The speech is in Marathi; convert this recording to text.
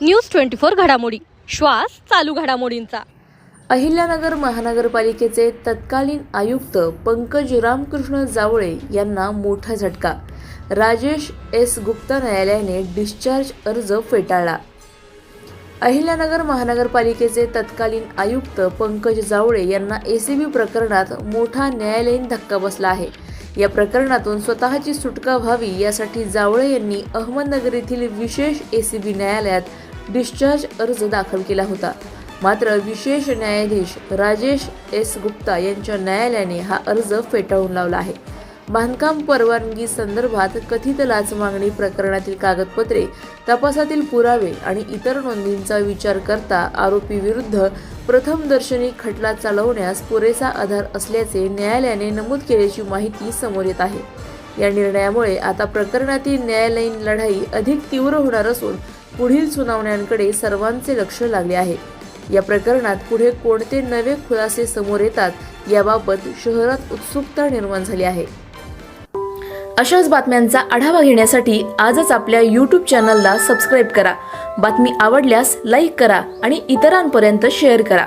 न्यूज 24 घडामोडी, श्वास चालू घडामोडींचा। अहिल्यानगर महानगरपालिकेचे तत्कालीन आयुक्त पंकज रामकृष्ण जावळे यांना मोठा झटका। राजेश एस गुप्ता न्यायालयाने डिस्चार्ज अर्ज फेटाळला। अहिल्यानगर महानगरपालिकेचे तत्कालीन आयुक्त पंकज जावळे यांना एसीबी प्रकरणात मोठा न्यायालयीन धक्का बसला आहे। या प्रकरणातून स्वतःची सुटका व्हावी यासाठी जावळे यांनी अहमदनगर येथील विशेष एसीबी न्यायालयात डिस्चार्ज अर्ज दाखल केला होता। मात्र विशेष न्यायाधीश राजेश एस गुप्ता यांच्या न्यायालयाने हा अर्ज फेटाळून लावला आहे। बांधकाम परवानगी संदर्भात कथित लाच मागणी प्रकरणातील कागदपत्रे, तपासातील पुरावे आणि इतर नोंदींचा विचार करता आरोपी विरुद्ध प्रथमदर्शनी खटला चालवण्यास पुरेसा आधार असल्याचे न्यायालयाने नमूद केल्याची माहिती समोर येत आहे। या निर्णयामुळे आता प्रकरणातील न्यायालयीन लढाई अधिक तीव्र होणार असून पुढील सुनावण्यांकडे सर्वांचे लक्ष लागले आहे। या प्रकरणात पुढे कोणते नवे खुलासे समोर येतात याबाबत शहरात उत्सुकता निर्माण झाली आहे। अशाच बातम्यांचा आढावा घेण्यासाठी आजच आपल्या YouTube चॅनलला सबस्क्राईब करा। बातमी आवडल्यास लाईक करा आणि इतरांपर्यंत शेअर करा।